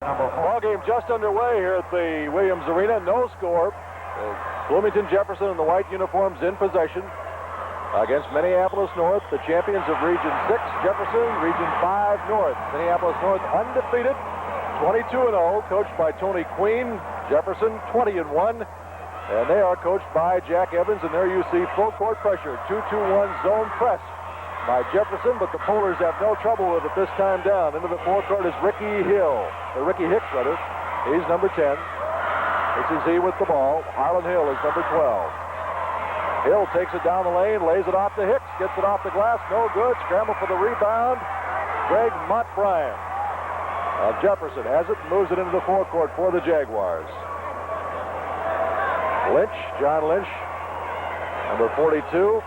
Ball game just underway here at the Williams Arena. No score. Bloomington Jefferson in the white uniforms in possession against Minneapolis North, the champions of Region 6. Jefferson, Region 5 North. Minneapolis North undefeated, 22-0, coached by Tony Queen. Jefferson 20-1, and they are coached by Jack Evans. And there you see full court pressure, 2-2-1 zone press by Jefferson, but the Polars have no trouble with it this time down. Into the forecourt is Ricky Hicks, rather. He's number 10. This is he with the ball. Harlan Hill is number 12. Hill takes it down the lane, lays it off to Hicks, gets it off the glass, no good. Scramble for the rebound. Greg Montbryan of Jefferson has it, moves it into the forecourt for the Jaguars. John Lynch, number 42.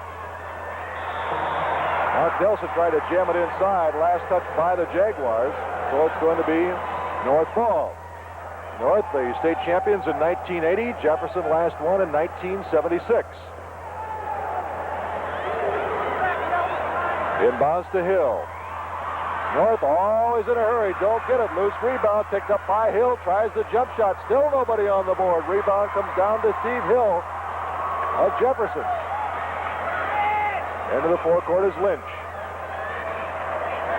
Mark Nelson tried to jam it inside. Last touch by the Jaguars. So it's going to be North ball. North, the state champions in 1980. Jefferson last won in 1976. Inbounds to Hill. North always in a hurry. Don't get it. Loose rebound picked up by Hill. Tries the jump shot. Still nobody on the board. Rebound comes down to Steve Hill of Jefferson. Into the forecourt is Lynch.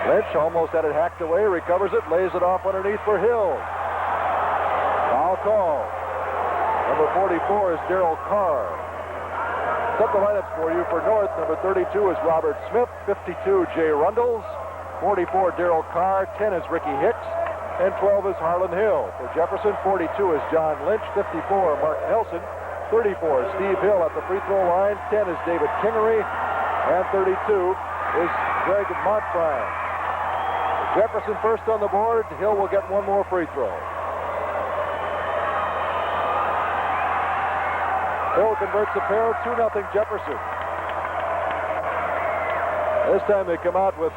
Lynch almost had it hacked away, recovers it, lays it off underneath for Hill. Foul call. Number 44 is Darrell Kare. Set the lineups for you for North. Number 32 is Robert Smith, 52 Jay Rundles, 44 Darrell Kare, 10 is Ricky Hicks, and 12 is Harlan Hill. For Jefferson, 42 is John Lynch, 54 Mark Nelson, 34 Steve Hill at the free throw line, 10 is David Kingery, and 32 is Greg Montbryan. Jefferson first on the board. Hill will get one more free throw. Hill converts the pair, 2-0 Jefferson. This time they come out with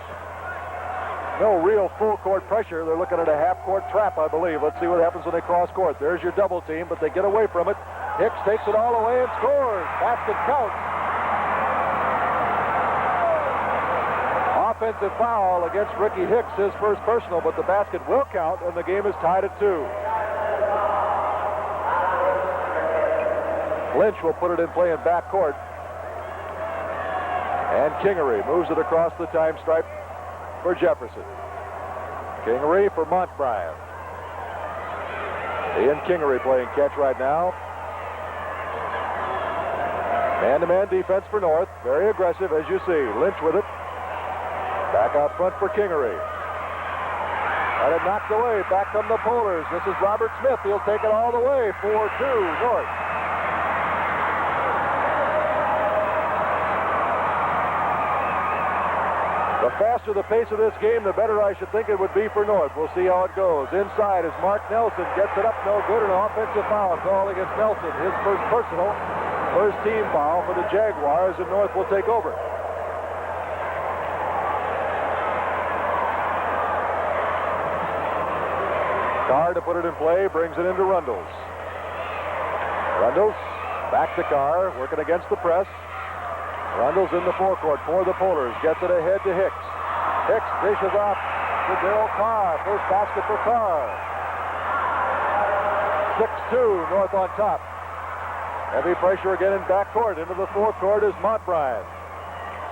no real full court pressure. They're looking at a half court trap, I believe. Let's see what happens when they cross court. There's your double team, but they get away from it. Hicks takes it all away and scores. Basket counts. Offensive foul against Ricky Hicks, his first personal, but the basket will count, and the game is tied at 2. Lynch will put it in play in backcourt. And Kingery moves it across the time stripe for Jefferson. Kingery for Montbryan. Ian Kingery playing catch right now. Man-to-man defense for North. Very aggressive, as you see. Lynch with it. Back out front for Kingery. Got it knocked away. Back come the Polars. This is Robert Smith. He'll take it all the way. 4-2 North. The faster the pace of this game, the better I should think it would be for North. We'll see how it goes. Inside is Mark Nelson. Gets it up, no good, and an offensive foul called against Nelson. His first personal, first team foul for the Jaguars, and North will take over. Kare to put it in play, brings it into Rundles. Rundles back to Kare, working against the press. Rundles in the forecourt for the Polars, gets it ahead to Hicks. Hicks dishes off to Darrell Kare. First basket for Kare. 6-2, North on top. Heavy pressure again in backcourt. Into the forecourt is Montbryan.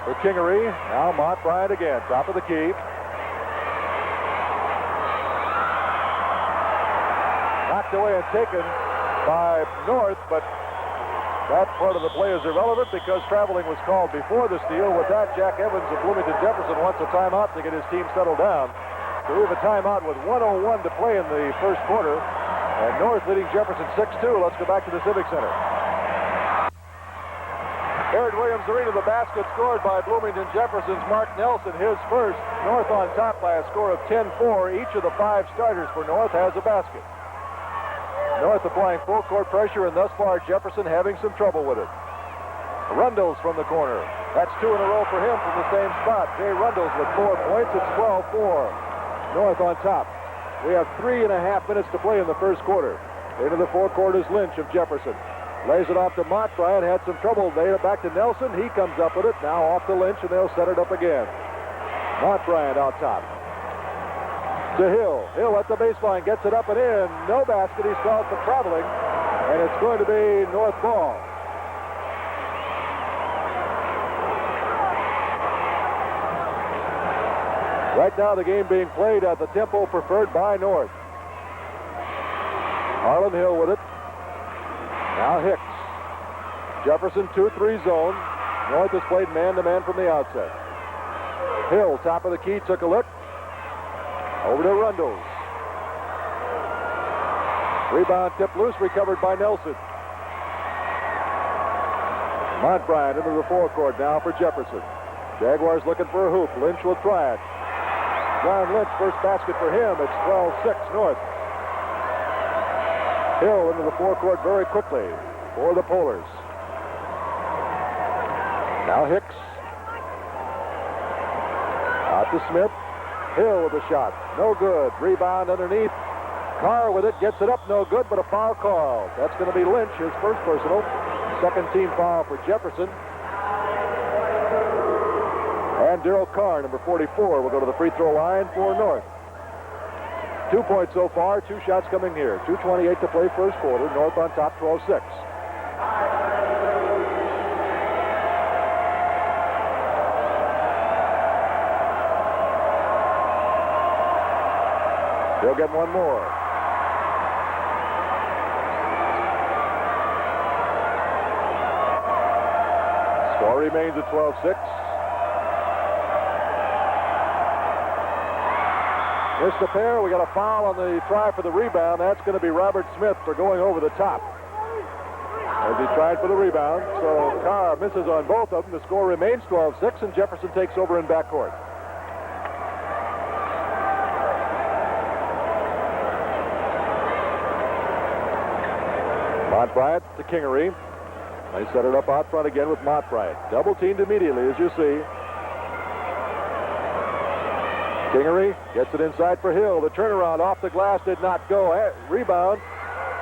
For Kingery, now Montbryan again, top of the key. Knocked away and taken by North, but that part of the play is irrelevant because traveling was called before the steal. With that, Jack Evans of Bloomington Jefferson wants a timeout to get his team settled down. So we have a timeout with 1:01 to play in the first quarter. And North leading Jefferson 6-2. Let's go back to the Civic Center. Here at Williams Arena, the basket scored by Bloomington Jefferson's Mark Nelson, his first. North on top by a score of 10-4. Each of the 5 starters for North has a basket. North applying full court pressure, and thus far Jefferson having some trouble with it. Rundles from the corner. That's 2 in a row for him from the same spot. Jay Rundles with 4 points. It's 12-4. North on top. We have 3.5 minutes to play in the first quarter. Into the forecourt is Lynch of Jefferson. Lays it off to Montbryan. Had some trouble. Laid it back to Nelson. He comes up with it. Now off to Lynch, and they'll set it up again. Montbryan out top. to Hill. Hill at the baseline, gets it up and in. No basket. He's called for traveling, and it's going to be North ball. Right now, the game being played at the tempo preferred by North. Harlan Hill with it. Now Hicks. Jefferson 2-3 zone. North has played man-to-man from the outset. Hill, top of the key, took a look. Over to Rundles. Rebound tipped loose, recovered by Nelson. Montbryant into the forecourt now for Jefferson. Jaguars looking for a hoop. Lynch will try it. John Lynch, first basket for him. It's 12-6 North. Hill into the forecourt very quickly for the Polars. Now Hicks. Out to Smith. Hill with a shot. No good. Rebound underneath. Kare with it. Gets it up. No good, but a foul call. That's going to be Lynch, his first personal. Second team foul for Jefferson. And Darrell Carr, number 44, will go to the free throw line for North. 2 points so far. 2 shots coming here. 2:28 to play first quarter. North on top 12-6. They'll get one more. Score remains at 12-6. Missed the pair. We got a foul on the try for the rebound. That's going to be Robert Smith for going over the top as he tried for the rebound. So Carr misses on both of them. The score remains 12-6, and Jefferson takes over in backcourt. Montbryant to Kingery. They set it up out front again with Montbryant. Double teamed immediately, as you see. Kingery gets it inside for Hill. The turnaround off the glass did not go. Rebound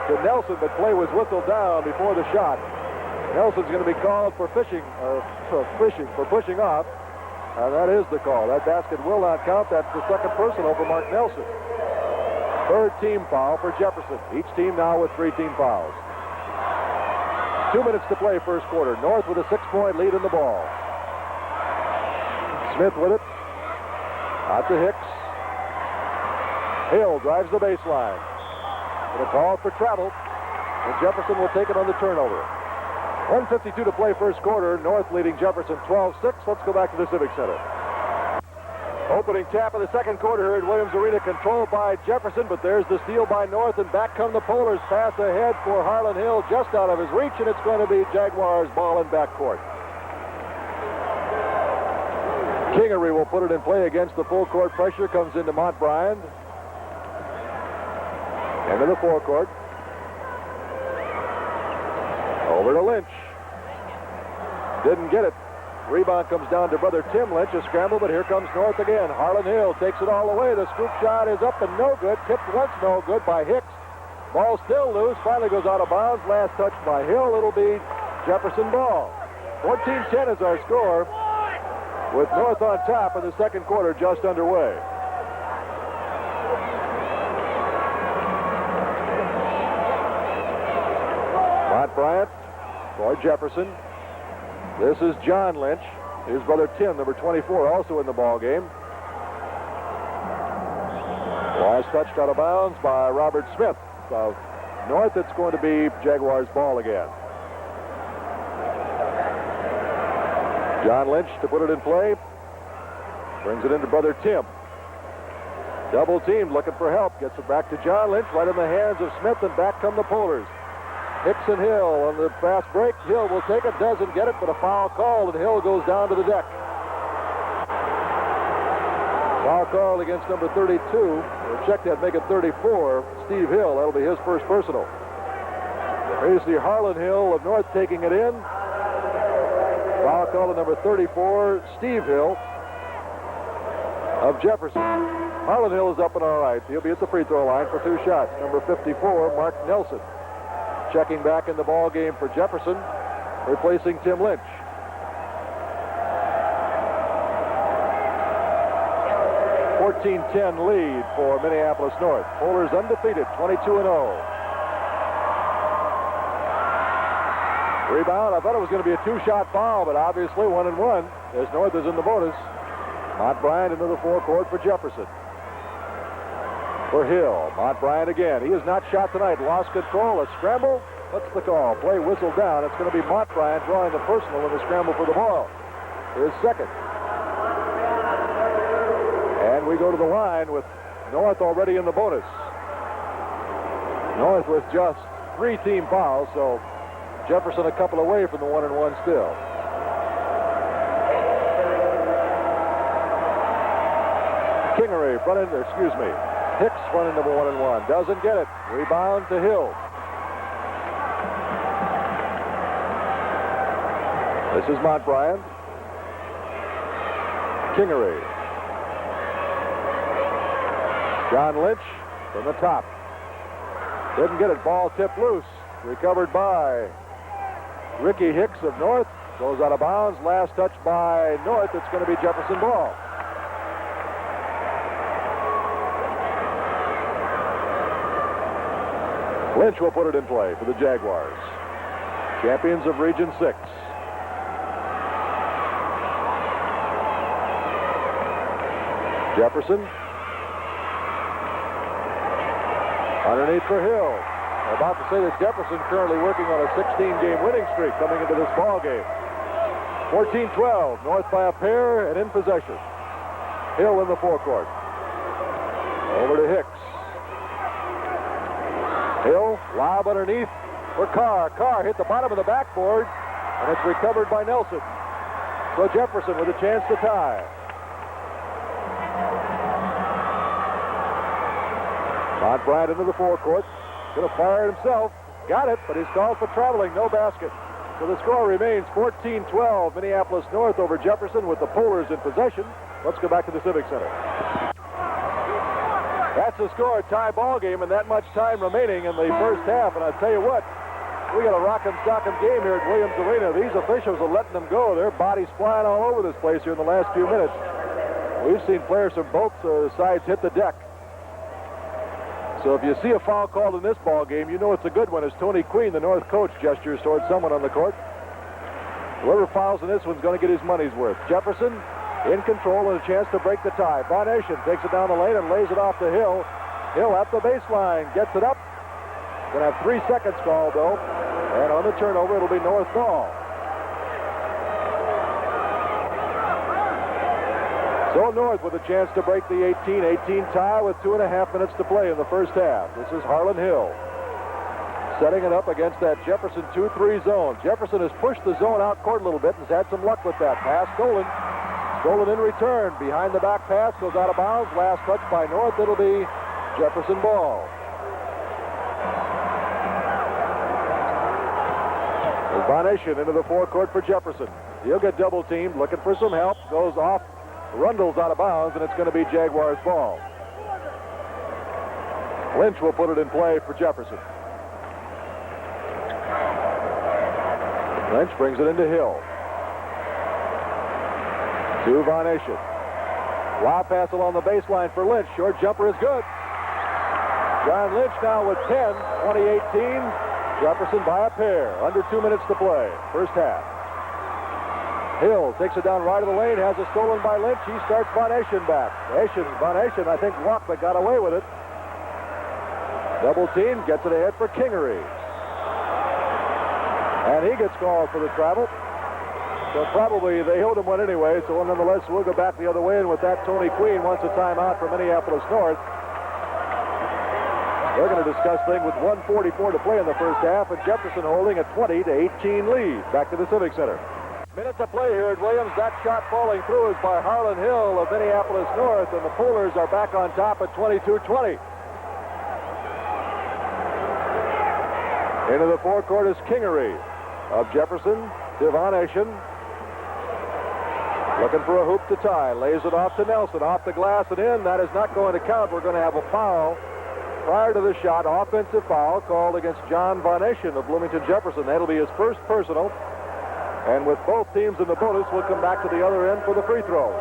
to Nelson, but play was whistled down before the shot. Nelson's going to be called for pushing off. And that is the call. That basket will not count. That's the second personal for Mark Nelson. Third team foul for Jefferson. Each team now with 3 team fouls. 2 minutes to play first quarter. North with a 6-point lead in the ball. Smith with it. Out to Hicks. Hill drives the baseline. With a call for travel. And Jefferson will take it on the turnover. 1:52 to play first quarter. North leading Jefferson 12-6. Let's go back to the Civic Center. Opening tap of the second quarter here at Williams Arena, controlled by Jefferson, but there's the steal by North, and back come the Polars. Pass ahead for Harlan Hill, just out of his reach, and it's going to be Jaguars ball in backcourt. Kingery will put it in play against the full court pressure. Comes into Montbryant. Into the forecourt. Over to Lynch. Didn't get it. Rebound comes down to brother Tim Lynch. A scramble, but here comes North again. Harlan Hill takes it all the way. The scoop shot is up and no good. Tipped once, no good by Hicks. Ball still loose. Finally goes out of bounds. Last touch by Hill. It'll be Jefferson ball. 14-10 is our score, with North on top in the second quarter just underway. Montbryant for Jefferson. This is John Lynch. His brother Tim, number 24, also in the ball game. Last touched out of bounds by Robert Smith of North. It's going to be Jaguars ball again. John Lynch to put it in play. Brings it into brother Tim. Double teamed, looking for help. Gets it back to John Lynch, right in the hands of Smith, and back come the Polars. Hicks and Hill on the fast break. Hill will take it, doesn't get it, but a foul called, and Hill goes down to the deck. Foul called against number 32. We'll check that, make it 34. Steve Hill, that'll be his first personal. Here's the Harlan Hill of North taking it in. Foul call to number 34, Steve Hill of Jefferson. Harlan Hill is up and all right. He'll be at the free throw line for 2 shots. Number 54, Mark Nelson. Checking back in the ball game for Jefferson, replacing Tim Lynch. 14-10 lead for Minneapolis North. Polars undefeated, 22-0. Rebound. I thought it was going to be a two-shot foul, but obviously 1-1 as North is in the bonus. Mont Bryant into the forecourt for Jefferson. For Hill. Mont Bryant again. He has not shot tonight. Lost control. A scramble. What's the call? Play whistled down. It's going to be Mont Bryant drawing the personal in the scramble for the ball. His second. And we go to the line with North already in the bonus. North with just 3 team fouls, so Jefferson a couple away from the 1-1 still. Kingery front end, Hicks front end of a 1-1. Doesn't get it. Rebound to Hill. This is Mont Bryant. Kingery. John Lynch from the top. Didn't get it. Ball tipped loose. Recovered by Ricky Hicks of North. Goes out of bounds. Last touch by North. It's going to be Jefferson ball. Lynch will put it in play for the Jaguars. Champions of Region 6. Jefferson. Underneath for Hill. I'm about to say that Jefferson currently working on a 16-game winning streak coming into this ball game. 14-12. North by a pair and in possession. Hill in the forecourt. Over to Hicks. Hill, lob underneath for Kare. Kare hit the bottom of the backboard, and it's recovered by Nelson. So Jefferson with a chance to tie. Mont Bryant into the forecourt. Going to fire it himself. Got it, but he's called for traveling. No basket. So the score remains 14-12. Minneapolis North over Jefferson with the Polars in possession. Let's go back to the Civic Center. That's the score. Tie ball game, and that much time remaining in the first half. And I tell you what, we got a rock'em sock'em game here at Williams Arena. These officials are letting them go. Their bodies flying all over this place here in the last few minutes. We've seen players from both sides hit the deck. So if you see a foul called in this ball game, you know it's a good one, as Tony Queen, the North coach, gestures towards someone on the court. Whoever fouls in this one's going to get his money's worth. Jefferson in control and a chance to break the tie. Von Nation takes it down the lane and lays it off to Hill. Hill at the baseline, gets it up. Going to have 3 seconds called, though. And on the turnover, it'll be North ball. So North with a chance to break the 18-18 tie with 2.5 minutes to play in the first half. This is Harlan Hill setting it up against that Jefferson 2-3 zone. Jefferson has pushed the zone out court a little bit and has had some luck with that. Pass stolen. Stolen in return. Behind the back pass, goes out of bounds. Last touch by North. It'll be Jefferson ball. There's Von Nation into the forecourt for Jefferson. He'll get double teamed, looking for some help. Goes off. Rundle's out of bounds, and it's going to be Jaguars ball. Lynch will put it in play for Jefferson. Lynch brings it into Hill. To Von Nation. Lob pass along the baseline for Lynch. Short jumper is good. John Lynch now with 10, 20-18. Jefferson by a pair. Under 2 minutes to play. First half. Hill takes it down right of the lane, has it stolen by Lynch. He starts Von Nation back. Von Nation, I think, walked but got away with it. Double team, gets it ahead for Kingery. And he gets called for the travel. So probably they owed him one anyway, so nonetheless we'll go back the other way, and with that Tony Queen wants a timeout for Minneapolis North. They're going to discuss things with 1:44 to play in the first half, and Jefferson holding a 20-18 lead. Back to the Civic Center. Minute to play here at Williams. That shot falling through is by Harlan Hill of Minneapolis North, and the Polars are back on top at 22-20. Into the forecourt is Kingery of Jefferson to Von Nation. Looking for a hoop to tie. Lays it off to Nelson. Off the glass and in. That is not going to count. We're going to have a foul prior to the shot. Offensive foul called against John Von Nation of Bloomington Jefferson. That'll be his first personal. And with both teams in the bonus, we'll come back to the other end for the free throws.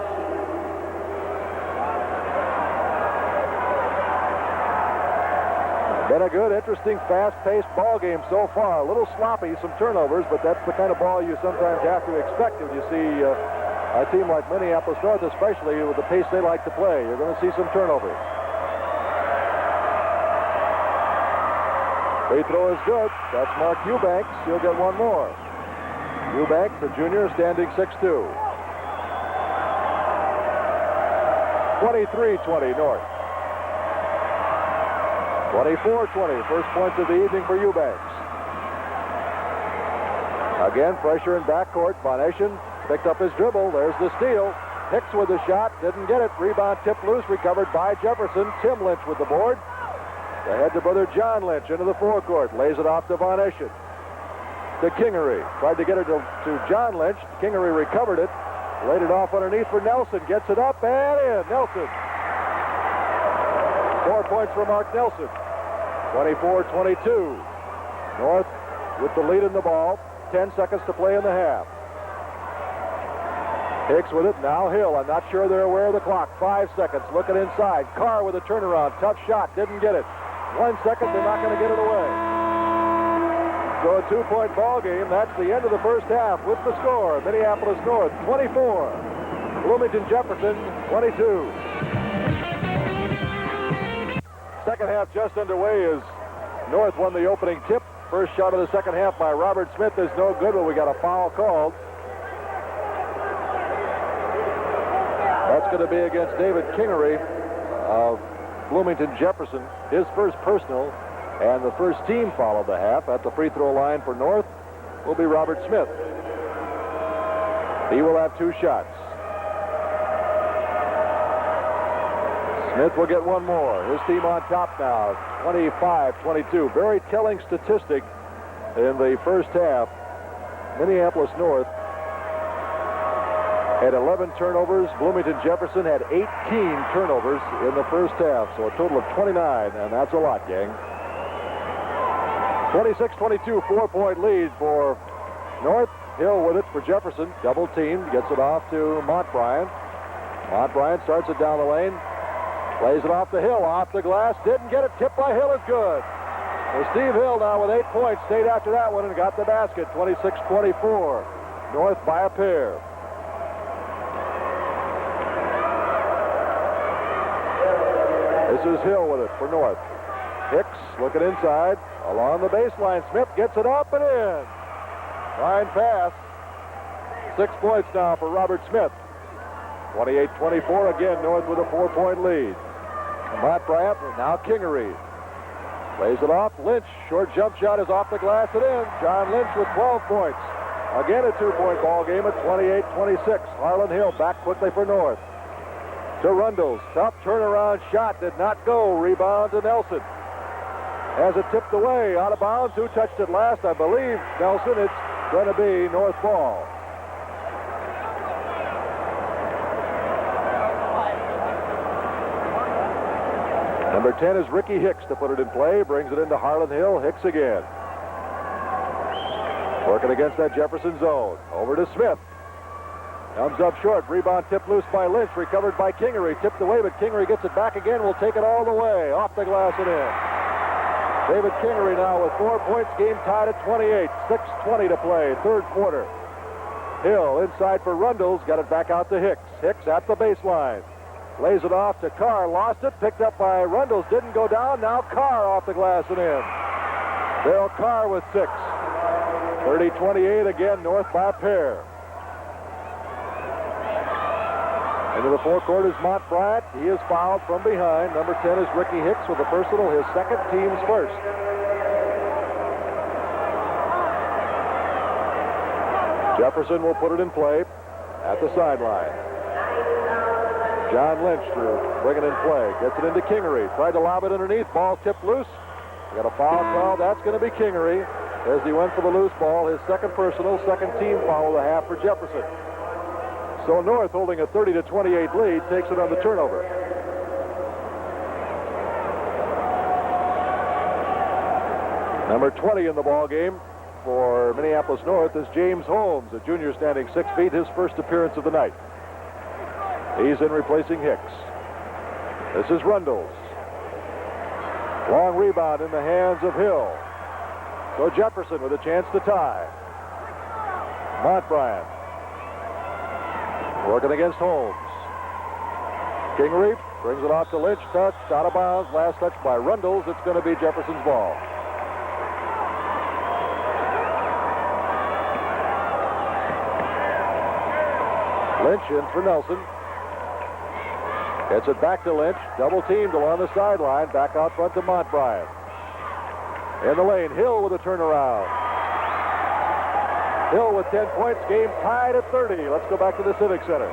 Been a good, interesting, fast-paced ball game so far. A little sloppy, some turnovers, but that's the kind of ball you sometimes have to expect when you see a team like Minneapolis North, especially with the pace they like to play. You're going to see some turnovers. Free throw is good. That's Mark Eubanks. He'll get one more. Eubanks, the junior, standing 6'2". 23-20 North. 24-20. First points of the evening for Eubanks. Again, pressure in backcourt. Von Eschen picked up his dribble. There's the steal. Hicks with the shot. Didn't get it. Rebound tipped loose. Recovered by Jefferson. Tim Lynch with the board. Ahead to brother John Lynch into the forecourt. Lays it off to Von Eschen. To Kingery. Tried to get it to John Lynch. Kingery recovered it. Laid it off underneath for Nelson. Gets it up and in. Nelson. 4 points for Mark Nelson. 24-22. North with the lead in the ball. 10 seconds to play in the half. Hicks with it. Now Hill. I'm not sure they're aware of the clock. 5 seconds. Looking inside. Kare with a turnaround. Tough shot. Didn't get it. 1 second. They're not going to get it away. So a 2-point ball game. That's the end of the first half with the score. Minneapolis North 24. Bloomington Jefferson 22. Second half just underway as North won the opening tip. First shot of the second half by Robert Smith is no good, but we got a foul called. That's going to be against David Kingery of Bloomington Jefferson. His first personal and the first team foul of the half. At the free throw line for North will be Robert Smith. He will have 2 shots. Smith will get one more. His team on top now, 25-22. Very telling statistic in the first half. Minneapolis North had 11 turnovers. Bloomington Jefferson had 18 turnovers in the first half, so a total of 29, and that's a lot, gang. 26-22, 4-point lead for North. Hill with it for Jefferson. Double teamed, gets it off to Montbryant. Montbryant starts it down the lane. Plays it off the Hill, off the glass. Didn't get it. Tipped by Hill is good. Well, Steve Hill now with 8 points. Stayed after that one and got the basket. 26-24. North by a pair. This is Hill with it for North. Hicks looking inside. Along the baseline. Smith gets it up and in. Fine pass. 6 points now for Robert Smith. 28-24 again. North with a 4-point lead. Montbryant, now Kingery. Plays it off. Lynch. Short jump shot is off the glass and in. John Lynch with 12 points. Again a 2-point ball game at 28-26. Harlan Hill back quickly for North. To Rundles. Tough turnaround shot. Did not go. Rebound to Nelson. Has it tipped away. Out of bounds. Who touched it last? I believe Nelson. It's going to be North ball. Number 10 is Ricky Hicks to put it in play. Brings it into Harlan Hill. Hicks again. Working against that Jefferson zone. Over to Smith. Comes up short. Rebound tipped loose by Lynch. Recovered by Kingery. Tipped away, but Kingery gets it back again. Will take it all the way. Off the glass and in. David Kingery now with 4 points. Game tied at 28. 6:20 to play. Third quarter. Hill inside for Rundles. Got it back out to Hicks. Hicks at the baseline. Lays it off to Kare. Lost it. Picked up by Rundles. Didn't go down. Now Kare off the glass and in. Darryl Kare with 6. 30-28 again. North by a pair. Into the forecourt is Montbryant. He is fouled from behind. Number 10 is Ricky Hicks with the personal, his second, team's first. Jefferson will put it in play at the sideline. John Lynch to bring it in play. Gets it into Kingery. Tried to lob it underneath. Ball tipped loose. Got a foul call. That's going to be Kingery as he went for the loose ball. His second personal, second team foul of the half for Jefferson. So North, holding a 30-28 lead, takes it on the turnover. Number 20 in the ball game for Minneapolis North is James Holmes, a junior standing 6 feet, his first appearance of the night. He's in replacing Hicks. This is Rundles. Long rebound in the hands of Hill. So Jefferson with a chance to tie. Montbryant working against Holmes. Kingery brings it off to Lynch. Touched out of bounds. Last touch by Rundles. It's going to be Jefferson's ball. Lynch in for Nelson. Gets it back to Lynch. Double teamed along the sideline. Back out front to Montbryant. In the lane, Hill with a turnaround. Hill with 10 points. Game tied at 30. Let's go back to the Civic Center.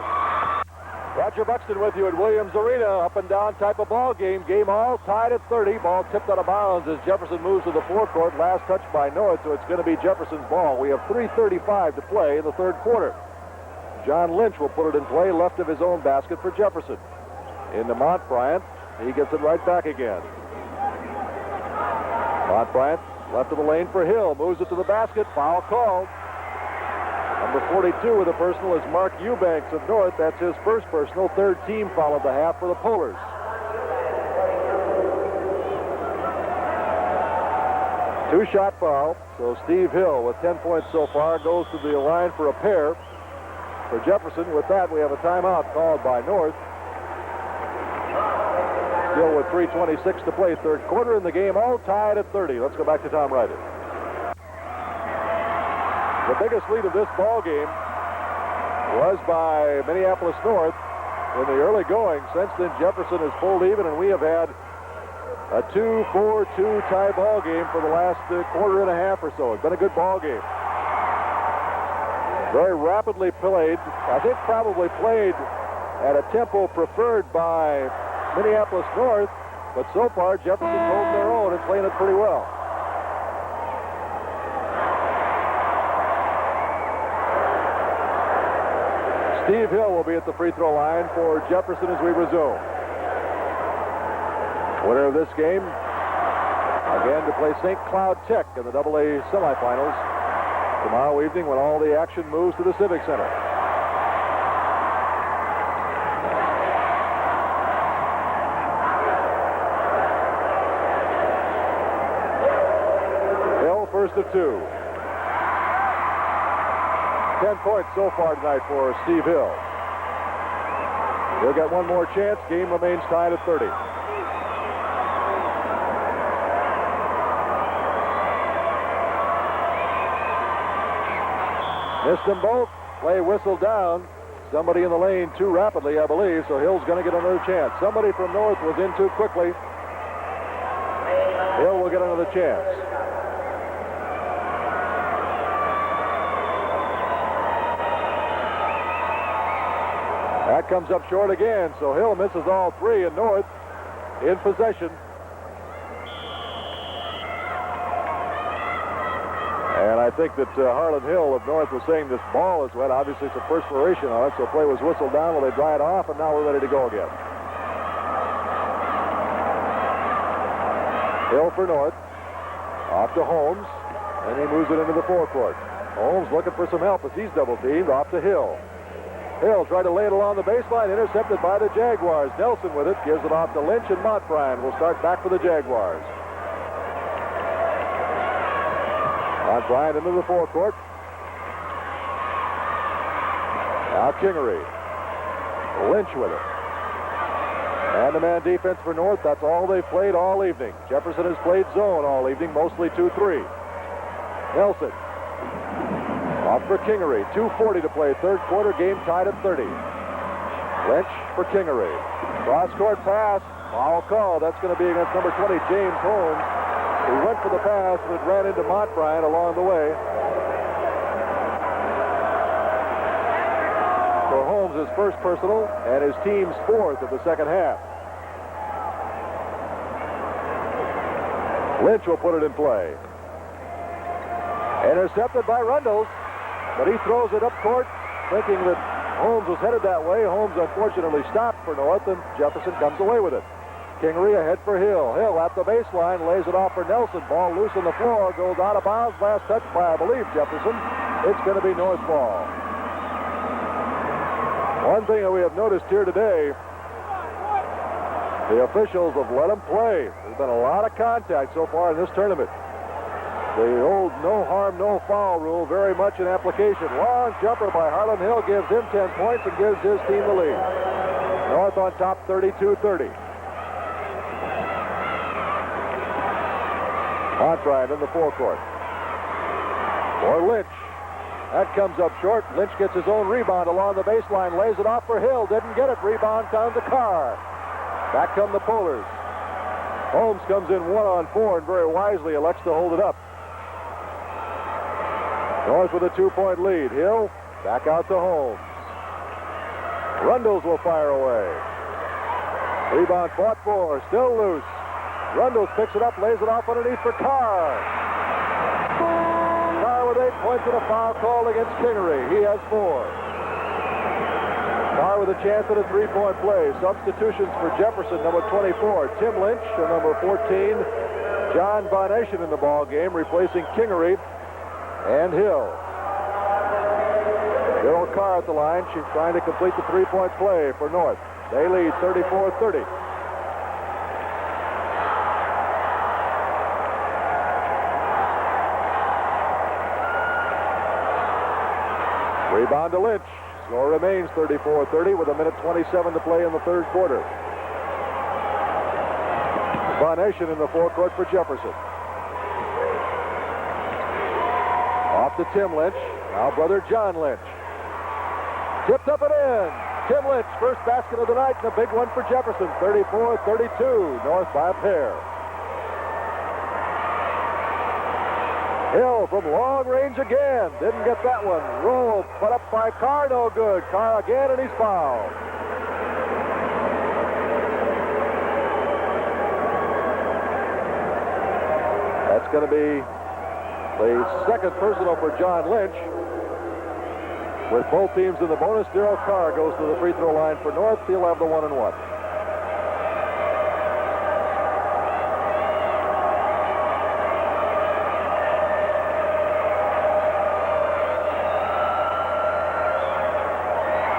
Roger Buxton with you at Williams Arena. Up and down type of ball game. Game all tied at 30. Ball tipped out of bounds as Jefferson moves to the forecourt. Last touch by North, so it's going to be Jefferson's ball. We have 3:35 to play in the third quarter. John Lynch will put it in play left of his own basket for Jefferson. Into Montbryant. He gets it right back again. Montbryant left of the lane for Hill. Moves it to the basket. Foul called. Number 42 with a personal is Mark Eubanks of North. That's his first personal. Third team foul of the half for the Polars. Two-shot foul. So Steve Hill with 10 points so far goes to the line for a pair for Jefferson. With that, we have a timeout called by North. Still with 3:26 to play third quarter, and the game all tied at 30. Let's go back to Tom Ryder. The biggest lead of this ball game was by Minneapolis North in the early going. Since then, Jefferson has pulled even, and we have had a 2-4-2 tie ball game for the last quarter and a half or so. It's been a good ball game. Very rapidly played. I think probably played at a tempo preferred by Minneapolis North, but so far Jefferson's holding their own and playing it pretty well. Steve Hill will be at the free throw line for Jefferson as we resume. Winner of this game, again to play St. Cloud Tech in the AA semifinals tomorrow evening when all the action moves to the Civic Center. Hill first of two. 10 points so far tonight for Steve Hill. He'll get one more chance. Game remains tied at 30. Missed them both. Play whistle down. Somebody in the lane too rapidly, I believe, so Hill's going to get another chance. Somebody from North was in too quickly. Hill will get another chance. That comes up short again, so Hill misses all three, and North in possession. And I think that Harlan Hill of North was saying this ball is wet. Obviously some perspiration on it, so play was whistled down while they dry it off, and now we're ready to go again. Hill for North. Off to Holmes, and he moves it into the forecourt. Holmes looking for some help as he's double-teamed. Off to Hill. Hill tried to lay it along the baseline, intercepted by the Jaguars. Nelson with it, gives it off to Lynch, and Montbryant will start back for the Jaguars. Montbryant into the forecourt. Now Kingery. Lynch with it. Man-to-man defense for North. That's all they've played all evening. Jefferson has played zone all evening, mostly 2-3. Nelson. Off for Kingery. 2:40 to play. Third quarter, game tied at 30. Lynch for Kingery. Cross-court pass. Foul call. That's going to be against number 20, James Holmes. He went for the pass, but it ran into Montbryant along the way. For Holmes, his first personal, and his team's fourth of the second half. Lynch will put it in play. Intercepted by Rundles. But he throws it up court, thinking that Holmes was headed that way. Holmes unfortunately stopped for North, and Jefferson comes away with it. Kingery ahead for Hill. Hill at the baseline, lays it off for Nelson. Ball loose on the floor, goes out of bounds. Last touch by, I believe, Jefferson. It's going to be North ball. One thing that we have noticed here today The officials have let them play. There's been a lot of contact so far in this tournament. The old no harm, no foul rule very much in application. Long jumper by Harlan Hill gives him 10 points and gives his team the lead. North on top 32-30. Montrine in the forecourt. For Lynch. That comes up short. Lynch gets his own rebound along the baseline, lays it off for Hill. Didn't get it. Rebound down to Kare. Back come the Polars. Holmes comes in 1-on-4 and very wisely elects to hold it up. North with a 2-point lead. Hill back out to Holmes. Rundles will fire away. Rebound fought for. Still loose. Rundles picks it up, lays it off underneath for Kare. Kare with 8 points and a foul called against Kingery. He has 4. Kare with a chance at a 3-point play. Substitutions for Jefferson, number 24, Tim Lynch, and number 14, John Von Eschen in the ball game, replacing Kingery and Hill. Darryl Kare at the line. She's trying to complete the 3-point play for North. They lead 34-30. Rebound to Lynch. Score remains 34-30 with 1:27 to play in the third quarter. Von Eschen in the forecourt for Jefferson. Off to Tim Lynch. Now brother John Lynch. Tipped up and in. Tim Lynch, first basket of the night, and a big one for Jefferson. 34-32. North by a pair. Hill from long range again. Didn't get that one. Roll put up by Kare. No good. Kare again, and he's fouled. That's going to be the second personal for John Lynch. With both teams in the bonus, Darryl Kare goes to the free throw line for North. He'll have the 1-and-1.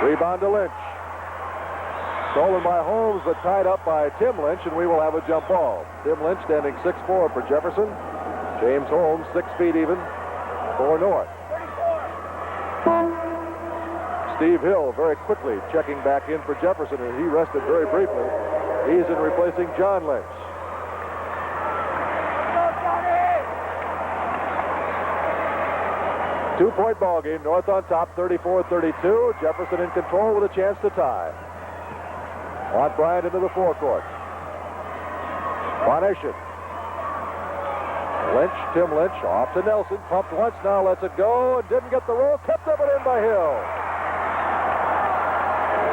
Rebound to Lynch. Stolen by Holmes, but tied up by Tim Lynch, and we will have a jump ball. Tim Lynch standing 6'4" for Jefferson. James Holmes 6 feet even for North. Steve Hill very quickly checking back in for Jefferson, and he rested very briefly. He's in replacing John Lynch. Two-point ball game. North on top, 34-32. Jefferson in control with a chance to tie. Want Bryant into the forecourt. Von Eschen. Lynch, Tim Lynch, off to Nelson. Pumped once, now lets it go, and didn't get the roll. Kept up and in by Hill.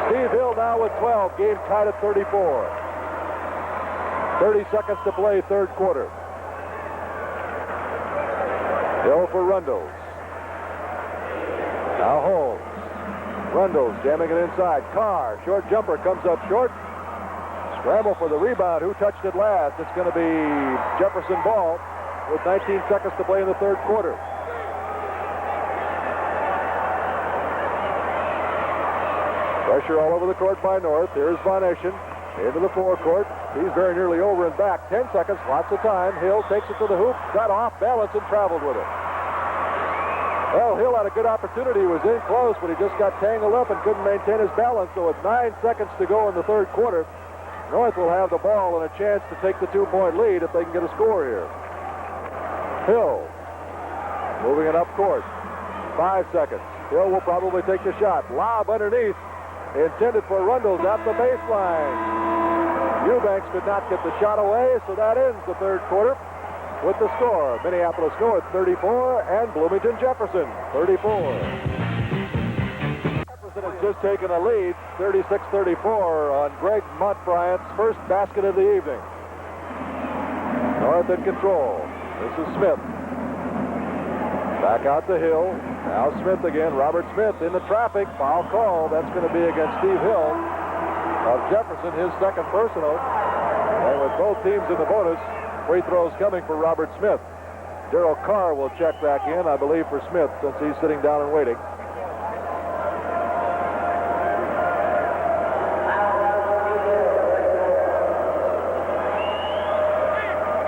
Steve Hill now with 12. Game tied at 34. 30 seconds to play, third quarter. Hill for Rundles. Now Holmes. Rundles jamming it inside. Kare, short jumper, comes up short. Scramble for the rebound. Who touched it last? It's going to be Jefferson ball with 19 seconds to play in the third quarter. Pressure all over the court by North. Here's Von Eschen into the forecourt. He's very nearly over and back. 10 seconds, lots of time. Hill takes it to the hoop, got off balance and traveled with it. Well, Hill had a good opportunity. He was in close, but he just got tangled up and couldn't maintain his balance. So with 9 seconds to go in the third quarter, North will have the ball and a chance to take the 2-point lead if they can get a score here. Hill moving it up court. 5 seconds. Hill will probably take the shot. Lob underneath. Intended for Rundles at the baseline. Eubanks could not get the shot away, so that ends the third quarter with the score. Minneapolis North 34 and Bloomington Jefferson 34. Jefferson has just taken a lead, 36-34 on Greg Montbryant's first basket of the evening. North in control. This is Smith. Back out to Hill. Now Smith again. Robert Smith in the traffic. Foul call. That's going to be against Steve Hill of Jefferson, his second personal. And with both teams in the bonus, free throws coming for Robert Smith. Darryl Kare will check back in, I believe, for Smith since he's sitting down and waiting.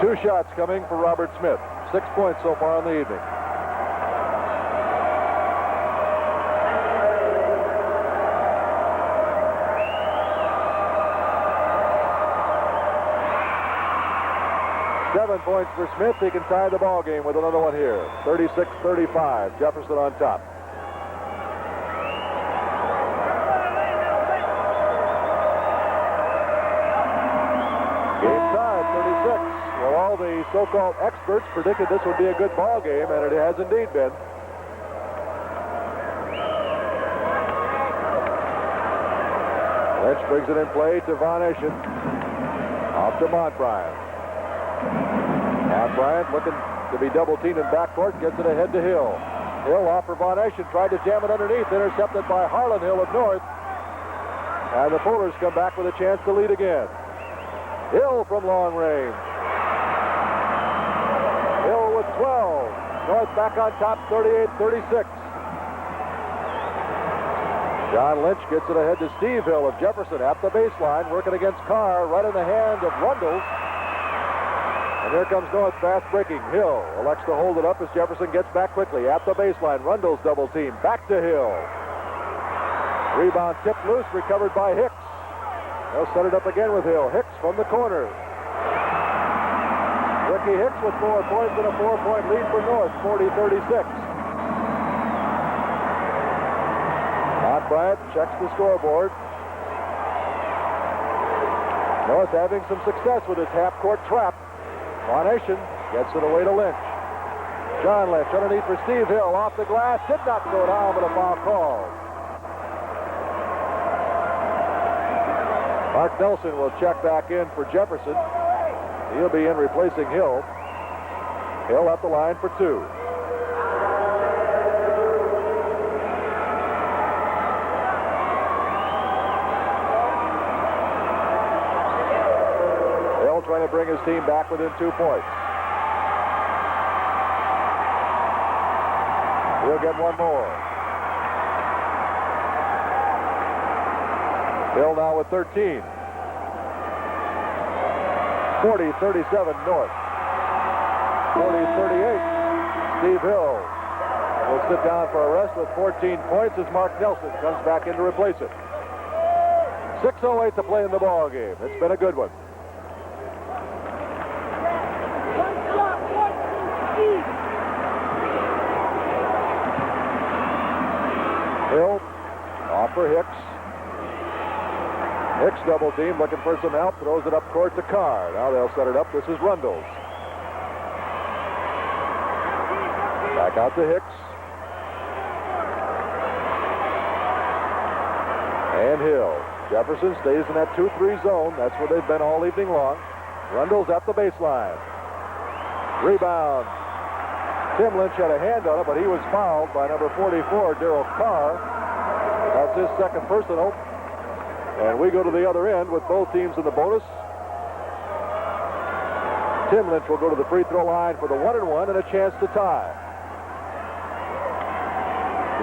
Two shots coming for Robert Smith. 6 points so far in the evening. Seven points for Smith. He can tie the ball game with another one here. 36-35. Jefferson on top. Game tied, 36. Well, all the so-called experts predicted this would be a good ball game, and it has indeed been. Lynch brings it in play to Von Eschen. Off to Montbryant. Montbryant looking to be double-teamed in backcourt, gets it ahead to Hill. Hill off for Von Eschen, tried to jam it underneath, intercepted by Harlan Hill of North. And the Polars come back with a chance to lead again. Hill from long range. Hill with 12. North back on top, 38-36. John Lynch gets it ahead to Steve Hill of Jefferson at the baseline, working against Kare, right in the hand of Rundles. And here comes North fast breaking. Hill elects to hold it up as Jefferson gets back quickly at the baseline. Rundles double team. Back to Hill. Rebound tipped loose, recovered by Hicks. They'll set it up again with Hill. Hicks from the corner. Ricky Hicks with 4 points and a 4-point lead for North, 40-36. Montbryant checks the scoreboard. North having some success with his half-court trap. Von Eschen gets it away to Lynch. John Lynch underneath for Steve Hill. Off the glass. Did not go down, but a foul called. Mark Nelson will check back in for Jefferson. He'll be in replacing Hill. Hill at the line for 2. Hill trying to bring his team back within 2 points. He'll get one more. Hill now with 13. 40-37 North. 40-38. Steve Hill will sit down for a rest with 14 points as Mark Nelson comes back in to replace him. 6:08 to play in the ball game. It's been a good one. Hill off for Hicks. Hicks double team, looking for some help, throws it up court to Kare. Now they'll set it up. This is Rundles. Back out to Hicks. And Hill. Jefferson stays in that 2-3 zone. That's where they've been all evening long. Rundles at the baseline. Rebound. Tim Lynch had a hand on it, but he was fouled by number 44, Darryl Kare. That's his second personal. And we go to the other end with both teams in the bonus. Tim Lynch will go to the free throw line for the 1-and-1 and a chance to tie.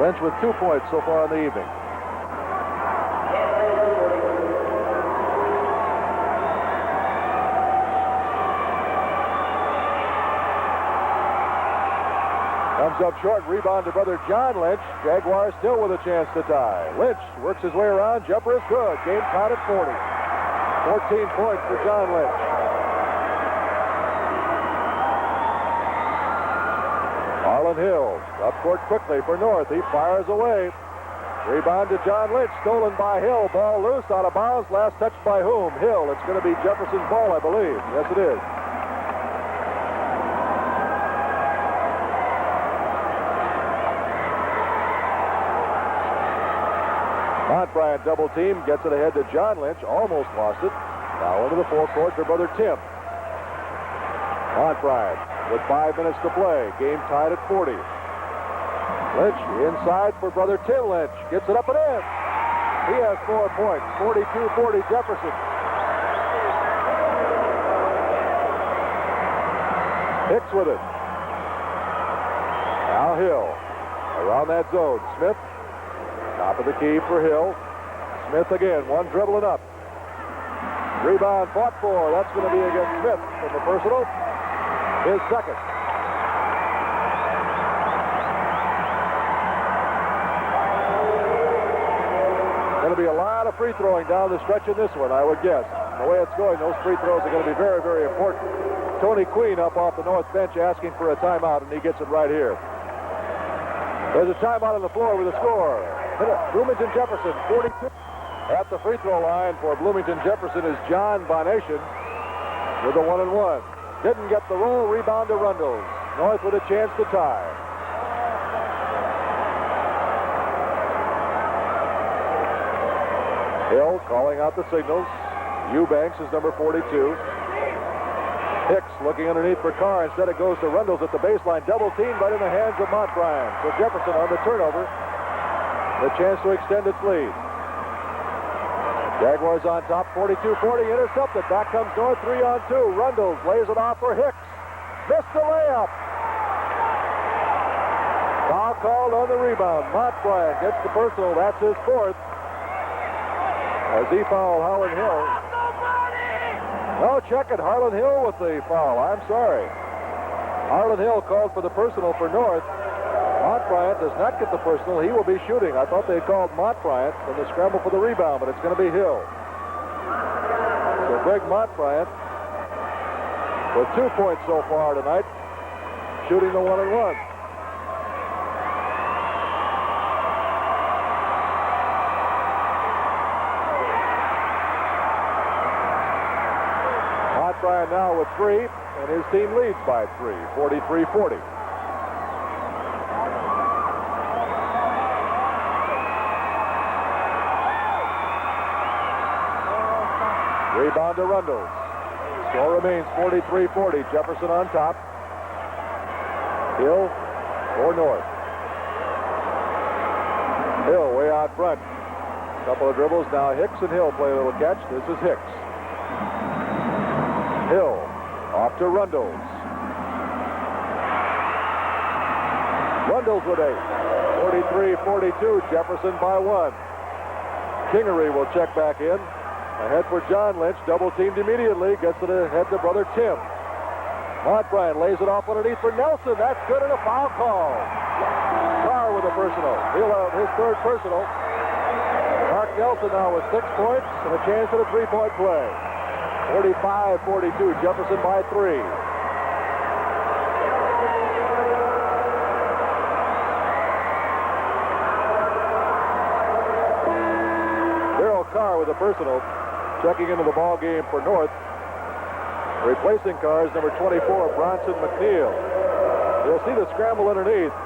Lynch with 2 points so far in the evening. Comes up short, rebound to brother John Lynch. Jaguars still with a chance to tie. Lynch works his way around. Jumper is good. Game tied at 40. 14 points for John Lynch. Harlan Hill up court quickly for North. He fires away. Rebound to John Lynch. Stolen by Hill. Ball loose, out of bounds. Last touched by whom? Hill. It's going to be Jefferson's ball, I believe. Yes, it is. Montbryant double team, gets it ahead to John Lynch, almost lost it. Now into the forecourt for brother Tim. Montbryant with 5 minutes to play. Game tied at 40. Lynch inside for brother Tim Lynch. Gets it up and in. He has 4 points. 42-40 Jefferson. Hicks with it. Now Hill around that zone. Smith. Top of the key for Hill. Smith again, one dribbling up. Rebound fought for. That's going to be against Smith from the personal. his second. Going to be a lot of free throwing down the stretch in this one, I would guess. The way it's going, those free throws are going to be very, very important. Tony Queen up off the north bench asking for a timeout, and he gets it right here. There's a timeout on the floor with a score. Bloomington Jefferson, 42. At the free throw line for Bloomington Jefferson is John Bonation with a 1-and-1. Didn't get the roll, rebound to Rundles. North with a chance to tie. Hill calling out the signals. Eubanks is number 42. Hicks looking underneath for Kare. Instead it goes to Rundles at the baseline. Double team right in the hands of Montbryan. So Jefferson on the turnover. The chance to extend its lead. Jaguars on top, 42-40, intercepted. Back comes North, 3-on-2. Rundles lays it off for Hicks. Missed the layup. Foul called on the rebound. Montbryan gets the personal. That's his fourth. As he fouled Harlan Hill. No, check it. Harlan Hill with the foul. I'm sorry. Harlan Hill called for the personal for North. Montbryan does not get the personal. He will be shooting. I thought they called Montbryan in the scramble for the rebound, but it's going to be Hill. So Greg Montbryan with 2 points so far tonight, shooting the 1-and-1. Montbryan now with 3, and his team leads by 3, 43-40. Rebound to Rundles. Score remains 43-40. Jefferson on top. Hill or North. Hill way out front. Couple of dribbles. Now Hicks and Hill play a little catch. This is Hicks. Hill off to Rundles. Rundles with 8. 43-42. Jefferson by 1. Kingery will check back in. Ahead for John Lynch, double teamed immediately, gets it ahead to brother Tim. Montbryan lays it off underneath for Nelson. That's good, and a foul call. Kare with a personal. He'll have his third personal. Mark Nelson now with 6 points and a chance at a three-point play. 45-42, Jefferson by 3. Kare with a personal, checking into the ball game for North. Replacing Kare is number 24, Bronson McNeil. You'll see the scramble underneath.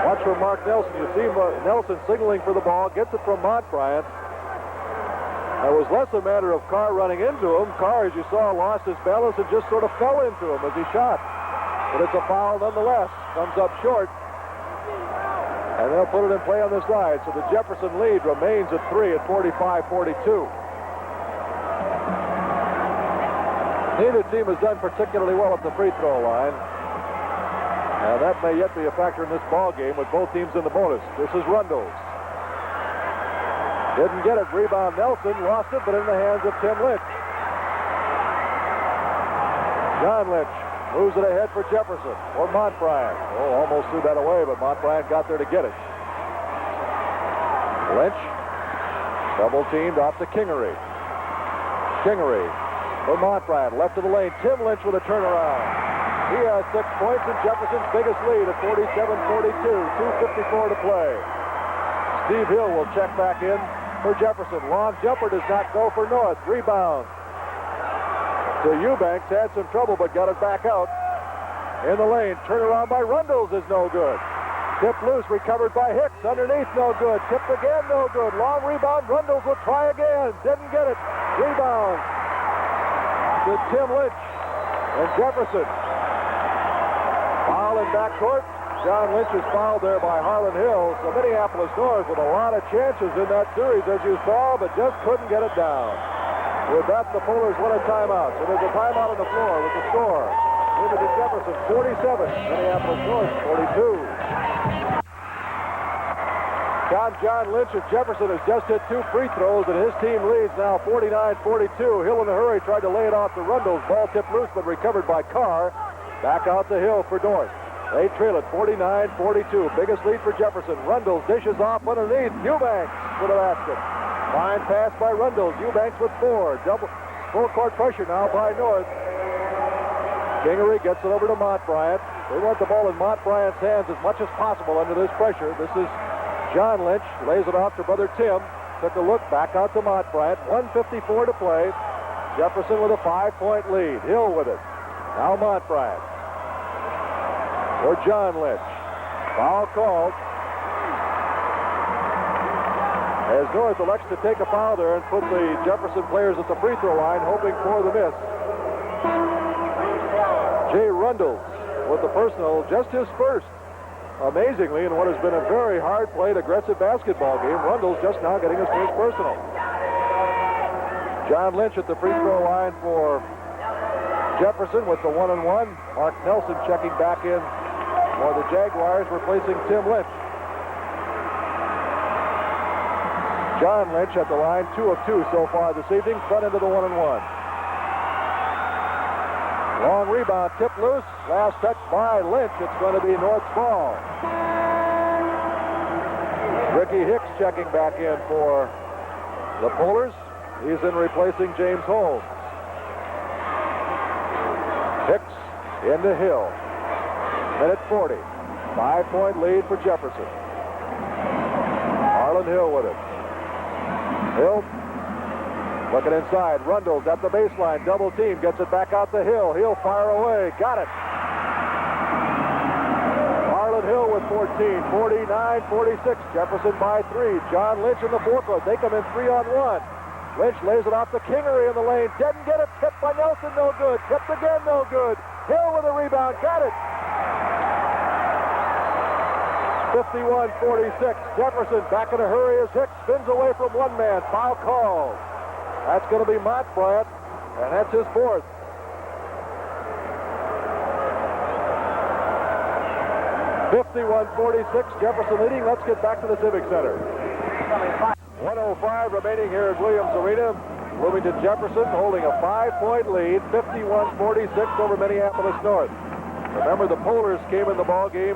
Watch for Mark Nelson. You see Nelson signaling for the ball, gets it from Montbryan. It was less a matter of Kare running into him. Kare, as you saw, lost his balance and just sort of fell into him as he shot. But it's a foul nonetheless. Comes up short. And they'll put it in play on the side. So the Jefferson lead remains at 3 at 45-42. Neither team has done particularly well at the free throw line. And that may yet be a factor in this ball game with both teams in the bonus. This is Rundles. Didn't get it. Rebound Nelson. Lost it, but in the hands of Tim Lynch. John Lynch moves it ahead for Jefferson or Montbryan. Oh, almost threw that away, but Montbryan got there to get it. Lynch, double teamed off to Kingery. Kingery for Montbryan, left of the lane. Tim Lynch with a turnaround. He has 6 points in Jefferson's biggest lead at 47-42. 2:54 to play. Steve Hill will check back in for Jefferson. Long jumper does not go for North. Rebound. So Eubanks had some trouble but got it back out in the lane. Turnaround by Rundles is no good. Tipped loose, recovered by Hicks. Underneath, no good. Tipped again, no good. Long rebound. Rundles will try again. Didn't get it. Rebound to Tim Lynch and Jefferson. Foul in backcourt. John Lynch is fouled there by Harlan Hill. So Minneapolis North with a lot of chances in that series, as you saw, but just couldn't get it down. With that, the Polars win a timeout. So there's a timeout on the floor with the score. Bloomington Jefferson 47, Minneapolis North 42. John Lynch of Jefferson has just hit 2 free throws, and his team leads now 49-42. Hill in a hurry tried to lay it off to Rundles. Ball tipped loose, but recovered by Kare. Back out the hill for North. They trail it 49-42. Biggest lead for Jefferson. Rundles dishes off underneath. Eubanks for the basket. Fine pass by Rundles. Eubanks with 4. Double full court pressure now by North. Kingery gets it over to Montbryant. They want the ball in Montbryant's hands as much as possible under this pressure. This is John Lynch. Lays it off to brother Tim. Took a look back out to Montbryant. 1:54 to play. Jefferson with a 5-point lead. Hill with it. Now Montbryant. For John Lynch. Foul called. As North elects to take a foul there and put the Jefferson players at the free throw line, hoping for the miss. Jay Rundles with the personal, just his first. Amazingly, in what has been a very hard-played, aggressive basketball game, Rundles just now getting his first personal. John Lynch at the free throw line for Jefferson with the 1-and-1. Mark Nelson checking back in for the Jaguars, replacing Tim Lynch. John Lynch at the line, 2 of 2 so far this evening, front end of the 1-and-1. Long rebound, tipped loose. Last touch by Lynch. It's going to be North's ball. Ricky Hicks checking back in for the Polars. He's in replacing James Holmes. Hicks into Hill. Minute 40. 5-point lead for Jefferson. Marlon Hill with it. Hill looking inside. Rundles at the baseline. Double team. Gets it back out the Hill. He'll fire away. Got it. Marlon Hill with 14. 49-46. Jefferson by 3. John Lynch in the forecourt. They come in 3-on-1. Lynch lays it off to Kingery in the lane. Didn't get it. Tipped by Nelson. No good. Tipped again. No good. Hill with a rebound. Got it. 51-46. Jefferson back in a hurry as Hicks spins away from one man. Foul called. That's going to be Montbryant, and that's his 4th. (51-46). Jefferson leading. Let's get back to the Civic Center. 1:05 remaining here at Williams Arena. Bloomington Jefferson holding a 5-point lead, 51-46 over Minneapolis North. Remember, the Polars came in the ball game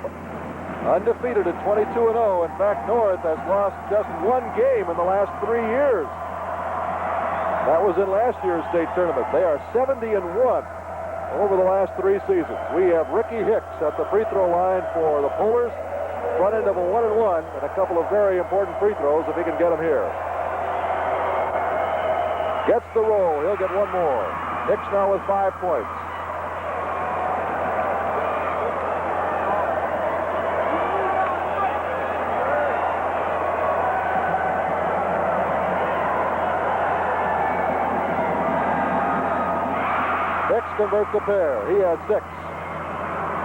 undefeated at 22-0. In fact, North has lost just 1 game in the last 3 years. That was in last year's state tournament. They are 70-1 over the last 3 seasons. We have Ricky Hicks at the free throw line for the Polars. Front end of a 1-and-1 and a couple of very important free throws if he can get them here. Gets the roll. He'll get 1 more. Hicks now with 5 points. Converts the pair. He had 6.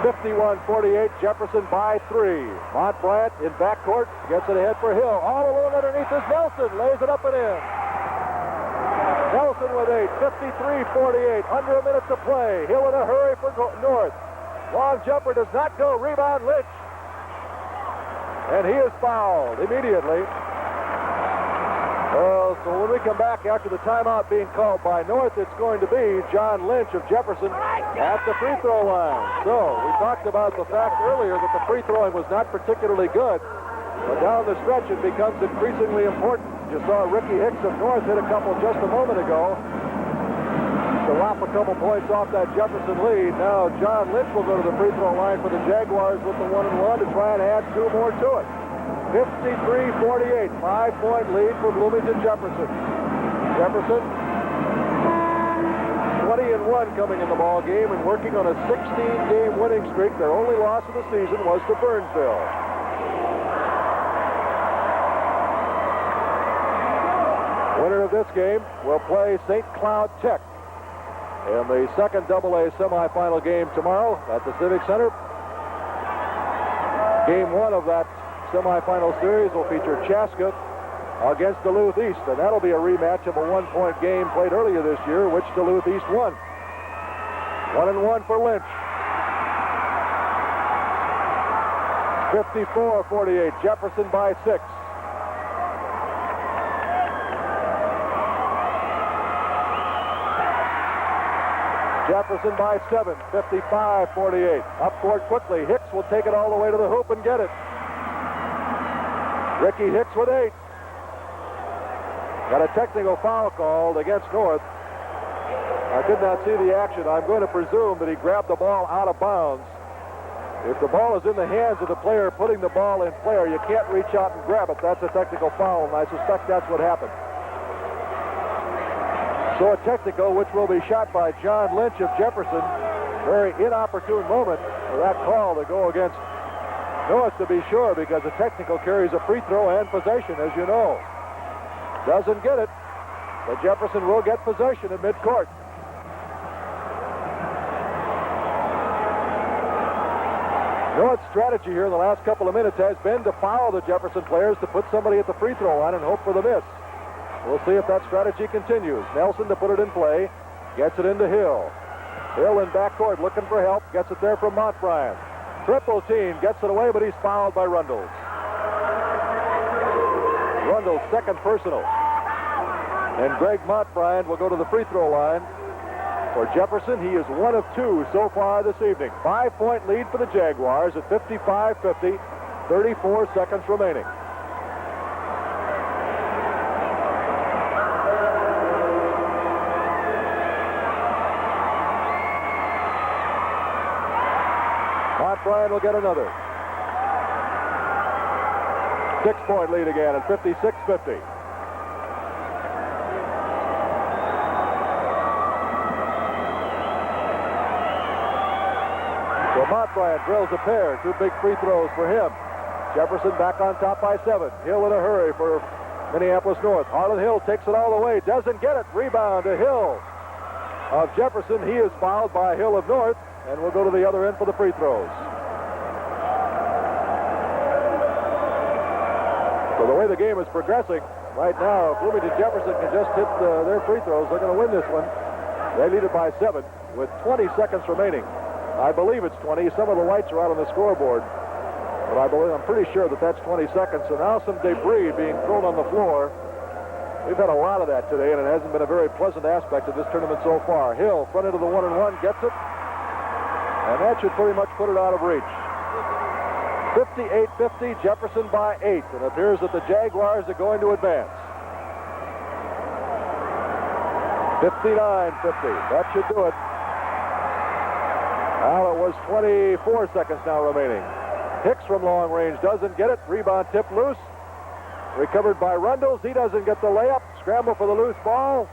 51-48. Jefferson by 3. Montbryant in backcourt. Gets it ahead for Hill. All alone underneath is Nelson. Lays it up and in. Nelson with 8. 53-48. Under a minute to play. Hill in a hurry for North. Long jumper does not go. Rebound Lynch. And he is fouled immediately. So when we come back after the timeout being called by North, it's going to be John Lynch of Jefferson at the free throw line. So we talked about the fact earlier that the free throwing was not particularly good, but down the stretch it becomes increasingly important. You saw Ricky Hicks of North hit a couple just a moment ago to lop a couple points off that Jefferson lead. Now John Lynch will go to the free throw line for the Jaguars with the 1-and-1 to try and add 2 more to it. 53-48, 5-point lead for Bloomington Jefferson. Jefferson, 20-1 coming in the ball game and working on a 16-game winning streak. Their only loss of the season was to Burnsville. Winner of this game will play St. Cloud Tech in the second AA semifinal game tomorrow at the Civic Center. Game 1 of that semifinal series will feature Chaska against Duluth East, and that'll be a rematch of a 1-point game played earlier this year, which Duluth East won. 1-and-1 for Lynch. 54-48, Jefferson by 6. Jefferson by 7, 55-48. Up court quickly. Hicks will take it all the way to the hoop and get it. Ricky Hicks with 8. Got a technical foul called against North. I did not see the action. I'm going to presume that he grabbed the ball out of bounds. If the ball is in the hands of the player putting the ball in play, you can't reach out and grab it. That's a technical foul, and I suspect that's what happened. So a technical, which will be shot by John Lynch of Jefferson. Very inopportune moment for that call to go against North, to be sure, because a technical carries a free throw and possession, as you know. Doesn't get it, but Jefferson will get possession at midcourt. North's strategy here in the last couple of minutes has been to foul the Jefferson players, to put somebody at the free throw line and hope for the miss. We'll see if that strategy continues. Nelson to put it in play, gets it into Hill. Hill in backcourt looking for help, gets it there from Montbryan. Triple team, gets it away, but he's fouled by Rundles. Rundles' second personal. And Greg Montbryan will go to the free throw line. For Jefferson, he is 1 of 2 so far this evening. 5-point lead for the Jaguars at 55-50, 34 seconds remaining. Montbryan will get another. 6-point lead again at 56-50. So Montbryan drills a pair. 2 big free throws for him. Jefferson back on top by 7. Hill in a hurry for Minneapolis North. Harlan Hill takes it all the way. Doesn't get it. Rebound to Hill of Jefferson. He is fouled by Hill of North, and we'll go to the other end for the free throws. So the way the game is progressing right now, if Bloomington Jefferson can just hit their free throws, they're going to win this one. They lead it by 7 with 20 seconds remaining. I believe it's 20. Some of the lights are out on the scoreboard, but I'm pretty sure that that's 20 seconds. So now some debris being thrown on the floor. We've had a lot of that today, and it hasn't been a very pleasant aspect of this tournament so far. Hill, front into the 1-and-1, gets it, and that should pretty much put it out of reach. 58-50, Jefferson by 8. It appears that the Jaguars are going to advance. 59-50, that should do it. Well, it was 24 seconds now remaining. Hicks from long range doesn't get it. Rebound tip loose. Recovered by Rundles. He doesn't get the layup. Scramble for the loose ball.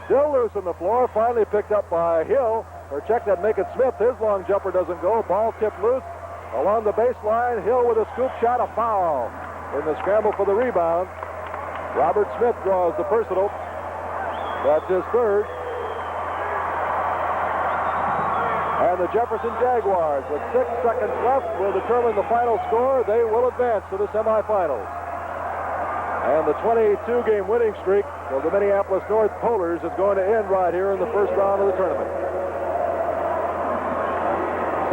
Still loose on the floor. Finally picked up by Hill. Or check that Macon Smith. His long jumper doesn't go. Ball tipped loose. Along the baseline. Hill with a scoop shot. A foul in the scramble for the rebound. Robert Smith draws the personal. That's his third. And the Jefferson Jaguars, with 6 seconds left, will determine the final score. They will advance to the semifinals. And the 22-game winning streak of the Minneapolis North Polars is going to end right here in the first round of the tournament.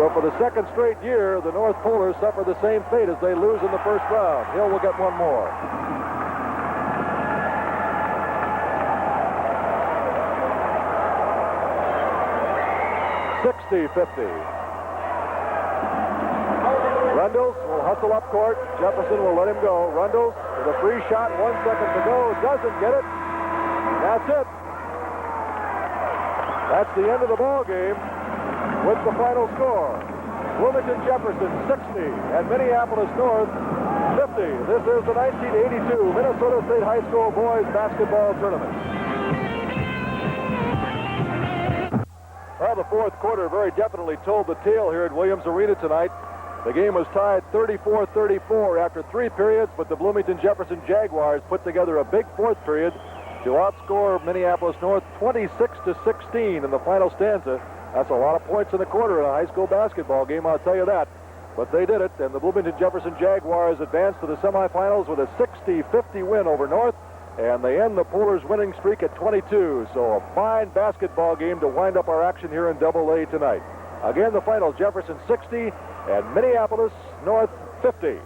So for the second straight year, the North Polars suffer the same fate as they lose in the first round. Hill will get one more. 60-50. Rundles will hustle up court. Jefferson will let him go. Rundles with a free shot, 1 second to go. Doesn't get it. That's it. That's the end of the ball game with the final score. Bloomington Jefferson 60 and Minneapolis North 50. This is the 1982 Minnesota State High School Boys Basketball Tournament. Well, the fourth quarter very definitely told the tale here at Williams Arena tonight. The game was tied 34-34 after 3 periods, but the Bloomington Jefferson Jaguars put together a big fourth period to outscore Minneapolis North 26-16 in the final stanza. That's a lot of points in the quarter in a high school basketball game, I'll tell you that. But they did it, and the Bloomington Jefferson Jaguars advanced to the semifinals with a 60-50 win over North, and they end the Polars' winning streak at 22. So a fine basketball game to wind up our action here in Double-A tonight. Again, the final, Jefferson 60 and Minneapolis North 50.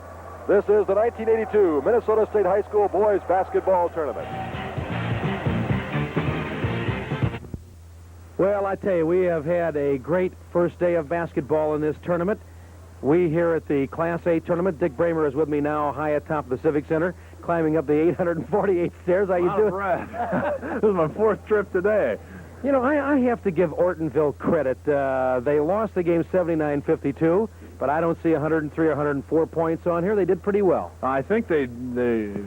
This is the 1982 Minnesota State High School Boys Basketball Tournament. Well, I tell you, we have had a great first day of basketball in this tournament. We here at the Class A tournament, Dick Bramer is with me now high atop the Civic Center, climbing up the 848 stairs. How you doing? This is my fourth trip today. You know, I have to give Ortonville credit. They lost the game 79-52, but I don't see 103 or 104 points on here. They did pretty well. I think they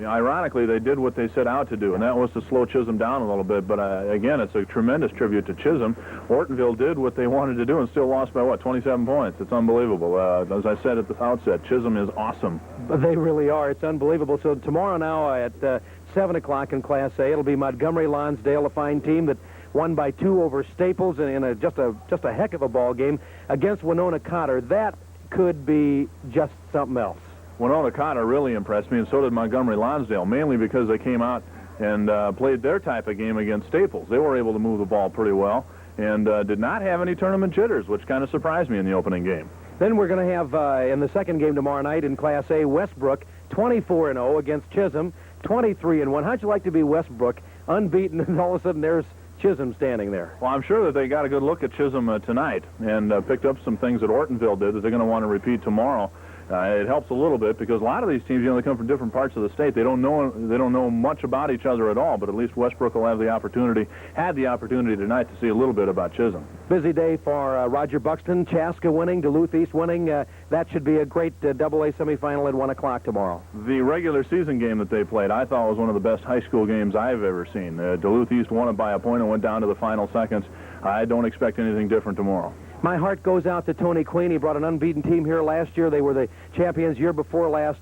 ironically, they did what they set out to do, and that was to slow Chisholm down a little bit. But again, it's a tremendous tribute to Chisholm. Ortonville did what they wanted to do and still lost by, what, 27 points. It's unbelievable. As I said at the outset, Chisholm is awesome. But they really are. It's unbelievable. So tomorrow now at 7 o'clock in Class A, it'll be Montgomery-Lonsdale, a fine team that won by 2 over Staples in just a heck of a ball game against Winona-Cotter. That could be just something else. Winona-Cotter really impressed me, and so did Montgomery-Lonsdale, mainly because they came out and played their type of game against Staples. They were able to move the ball pretty well and did not have any tournament jitters, which kind of surprised me in the opening game. Then we're going to have, in the second game tomorrow night in Class A, Westbrook, 24-0 against Chisholm, 23-1. How'd you like to be Westbrook, unbeaten, and all of a sudden there's Chisholm standing there? Well, I'm sure that they got a good look at Chisholm tonight and picked up some things that Ortonville did that they're going to want to repeat tomorrow. It helps a little bit because a lot of these teams, they come from different parts of the state. They don't know much about each other at all, but at least Westbrook will have the opportunity tonight to see a little bit about Chisholm. Busy day for Roger Buxton. Chaska winning, Duluth East winning. That should be a great AA semifinal at 1 o'clock tomorrow. The regular season game that they played, I thought was one of the best high school games I've ever seen. Duluth East won it by a point and went down to the final seconds. I don't expect anything different tomorrow. My heart goes out to Tony Queen. He brought an unbeaten team here last year. They were the champions year before last.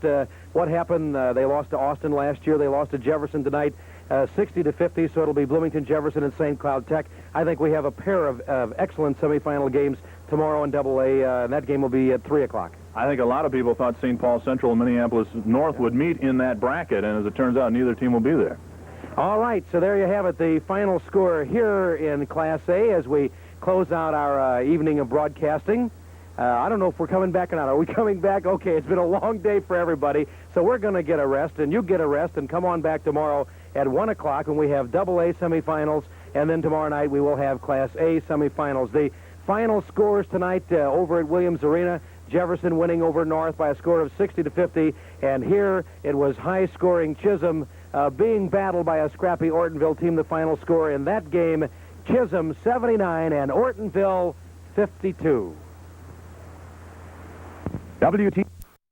What happened? They lost to Austin last year. They lost to Jefferson tonight, 60-50, so it'll be Bloomington, Jefferson, and St. Cloud Tech. I think we have a pair of excellent semifinal games tomorrow in AA, and that game will be at 3 o'clock. I think a lot of people thought St. Paul Central and Minneapolis North would meet in that bracket, and as it turns out, neither team will be there. All right, so there you have it, the final score here in Class A as we close out our evening of broadcasting. I don't know if we're coming back or not. Are we coming back? Okay, it's been a long day for everybody, so we're going to get a rest, and you get a rest, and come on back tomorrow at 1 o'clock when we have AA semifinals, and then tomorrow night we will have Class A semifinals. The final scores tonight over at Williams Arena, Jefferson winning over North by a score of 60-50, and here it was high-scoring Chisholm being battled by a scrappy Ortonville team. The final score in that game, Chisholm 79 and Ortonville 52. WTCN